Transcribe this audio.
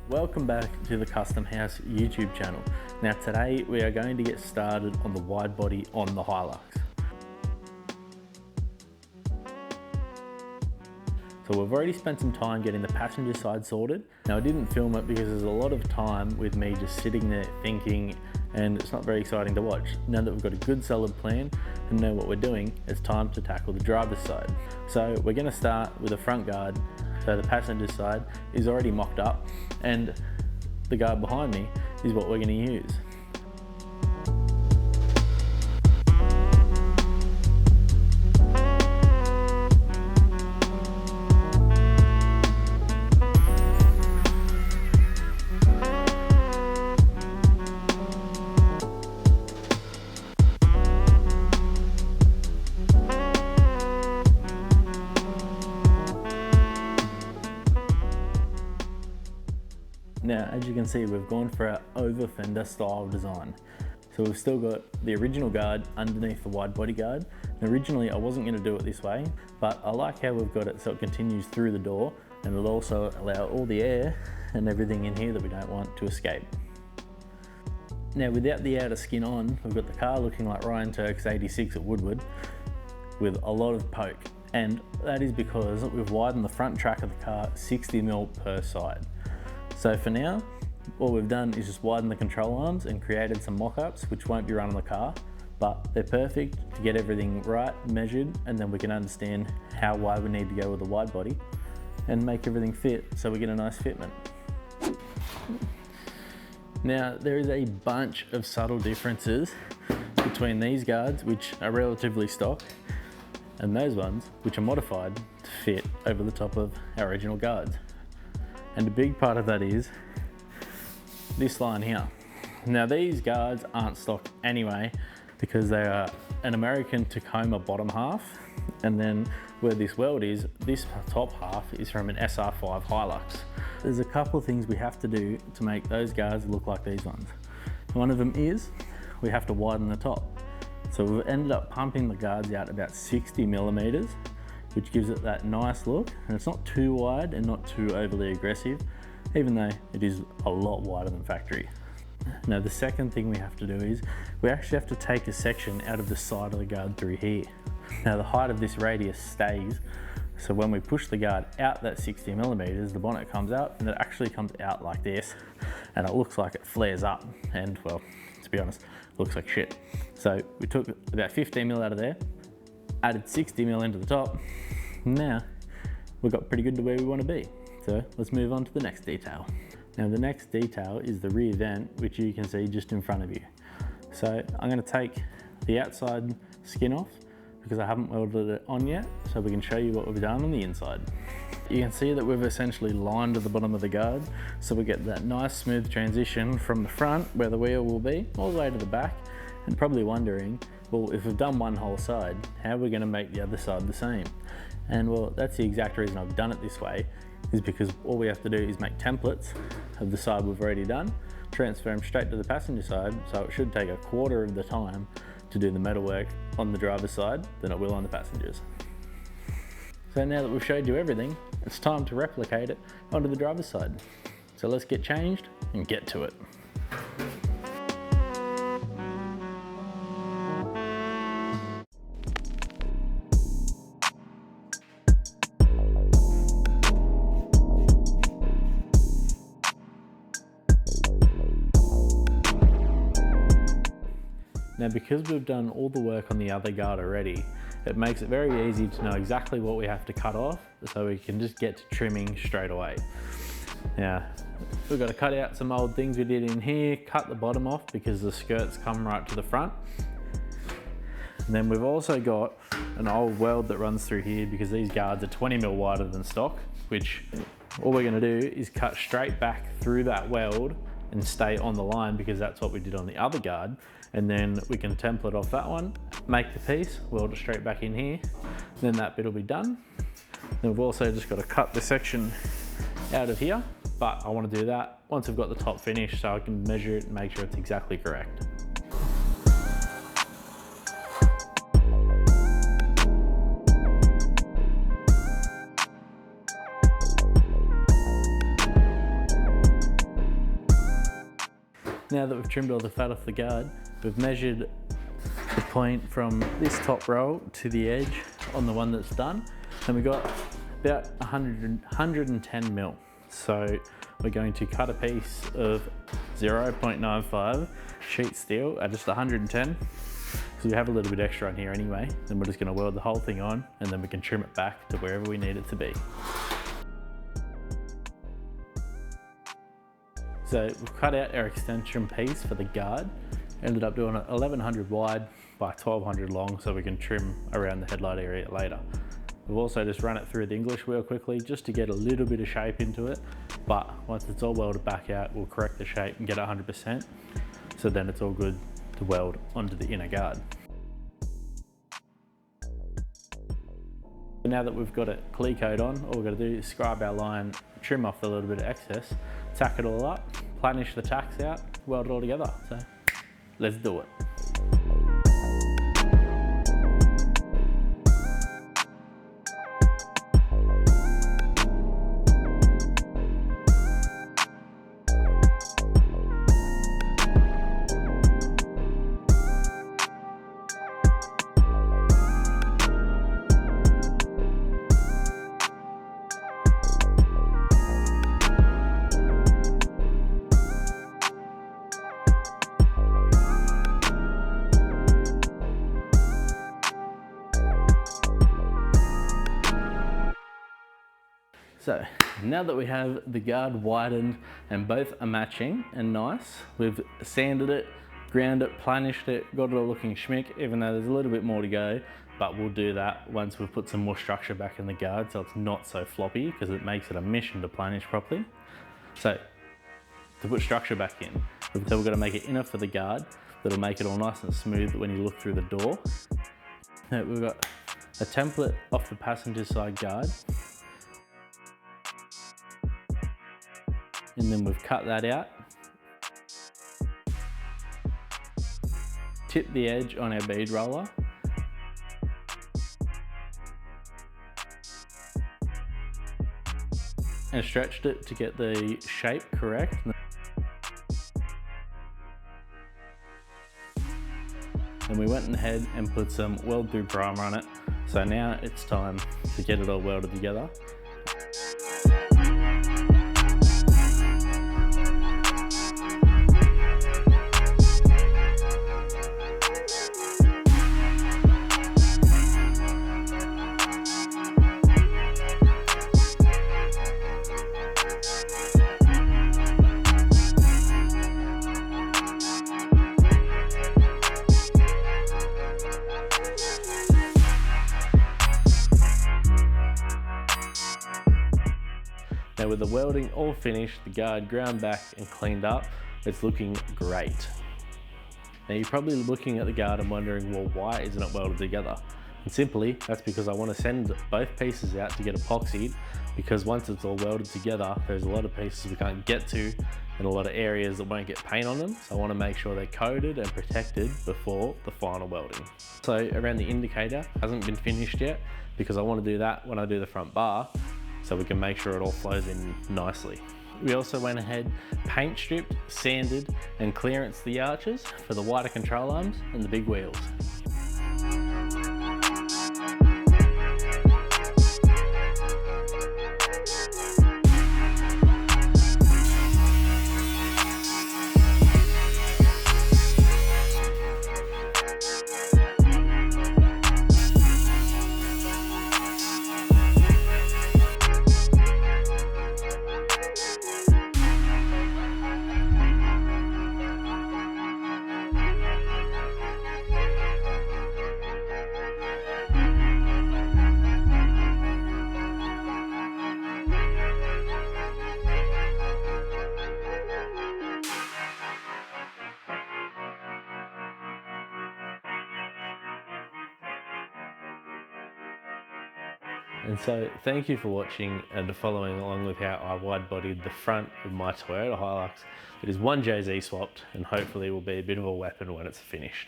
Welcome back to the Custom House YouTube channel. Now today we are going to get started on the wide body on the Hilux. So we've already spent some time getting the passenger side sorted. Now I didn't film it because there's a lot of time with me just sitting there thinking, and it's not very exciting to watch. Now that we've got a good solid plan and know what we're doing, it's time to tackle the driver's side. So we're going to start with the front guard. So the passenger side is already mocked up and the guard behind me is what we're going to use. Now, as you can see, we've gone for our over fender style design. So we've still got the original guard underneath the wide body guard. And originally I wasn't going to do it this way, but I like how we've got it so it continues through the door, and it'll also allow all the air and everything in here that we don't want to escape. Now, without the outer skin on, we've got the car looking like Ryan Turk's 86 at Woodward with a lot of poke. And that is because we've widened the front track of the car 60mm per side. So for now, all we've done is just widen the control arms and created some mock-ups which won't be run on the car, but they're perfect to get everything right, measured, and then we can understand how wide we need to go with the wide body and make everything fit so we get a nice fitment. Now, there is a bunch of subtle differences between these guards, which are relatively stock, and those ones, which are modified to fit over the top of our original guards. And a big part of that is this line here. Now these guards aren't stock anyway because they are an American Tacoma bottom half, and then where this weld is, this top half is from an SR5 Hilux. There's a couple of things we have to do to make those guards look like these ones. One of them is we have to widen the top. So we've ended up pumping the guards out about 60mm, which gives it that nice look, and it's not too wide and not too overly aggressive, even though it is a lot wider than factory. Now the second thing we have to do is we actually have to take a section out of the side of the guard through here. Now the height of this radius stays, so when we push the guard out that 60mm, the bonnet comes out, and it actually comes out like this, and it looks like it flares up, and well, to be honest, it looks like shit. So we took about 15mm out of there, added 60mm into the top. Now we've got pretty good to where we want to be. So let's move on to the next detail. Now the next detail is the rear vent, which you can see just in front of you. So I'm going to take the outside skin off because I haven't welded it on yet, so we can show you what we've done on the inside. You can see that we've essentially lined the bottom of the guard, so we get that nice smooth transition from the front where the wheel will be all the way to the back, and probably wondering, well, if we've done one whole side, how are we going to make the other side the same? And well, that's the exact reason I've done it this way, is because all we have to do is make templates of the side we've already done, transfer them straight to the passenger side, so it should take a quarter of the time to do the metalwork on the driver's side than it will on the passengers. So now that we've showed you everything, it's time to replicate it onto the driver's side. So let's get changed and get to it. Now because we've done all the work on the other guard already, it makes it very easy to know exactly what we have to cut off, so we can just get to trimming straight away. Now, we've got to cut out some old things we did in here, cut the bottom off because the skirts come right to the front. And then we've also got an old weld that runs through here because these guards are 20mm wider than stock, which all we're going to do is cut straight back through that weld and stay on the line because that's what we did on the other guard. And then we can template off that one, make the piece, weld it straight back in here, then that bit will be done. Then we've also just got to cut the section out of here, but I want to do that once I've got the top finished so I can measure it and make sure it's exactly correct. Now that we've trimmed all the fat off the guard, we've measured the point from this top roll to the edge on the one that's done, and we got about 110 mil. So we're going to cut a piece of 0.95 sheet steel at just 110. So we have a little bit extra on here anyway. Then we're just going to weld the whole thing on, and then we can trim it back to wherever we need it to be. So we've cut out our extension piece for the guard. Ended up doing 1100 wide by 1200 long so we can trim around the headlight area later. We've also just run it through the English wheel quickly just to get a little bit of shape into it. But once it's all welded back out, we'll correct the shape and get it 100%. So then it's all good to weld onto the inner guard. Now that we've got it clear coat on, all we've got to do is scribe our line, trim off a little bit of excess, tack it all up, planish the tacks out, weld it all together. So let's do it. So now that we have the guard widened and both are matching and nice, we've sanded it, ground it, planished it, got it all looking schmick, even though there's a little bit more to go, but we'll do that once we've put some more structure back in the guard so it's not so floppy, because it makes it a mission to planish properly. So to put structure back in, we've got to make an inner for the guard that'll make it all nice and smooth when you look through the door. Now we've got a template off the passenger side guard, and then we've cut that out, tipped the edge on our bead roller, and stretched it to get the shape correct. And we went ahead and put some weld through primer on it. So now it's time to get it all welded together. Now with the welding all finished, the guard ground back and cleaned up, it's looking great. Now you're probably looking at the guard and wondering, well, why isn't it welded together? And simply, that's because I want to send both pieces out to get epoxied, because once it's all welded together, there's a lot of pieces we can't get to and a lot of areas that won't get paint on them. So I want to make sure they're coated and protected before the final welding. So around the indicator hasn't been finished yet, because I want to do that when I do the front bar, so we can make sure it all flows in nicely. We also went ahead, paint stripped, sanded, and clearanced the arches for the wider control arms and the big wheels. And so thank you for watching and following along with how I wide-bodied the front of my Toyota Hilux. It is one JZ swapped, and hopefully will be a bit of a weapon when it's finished.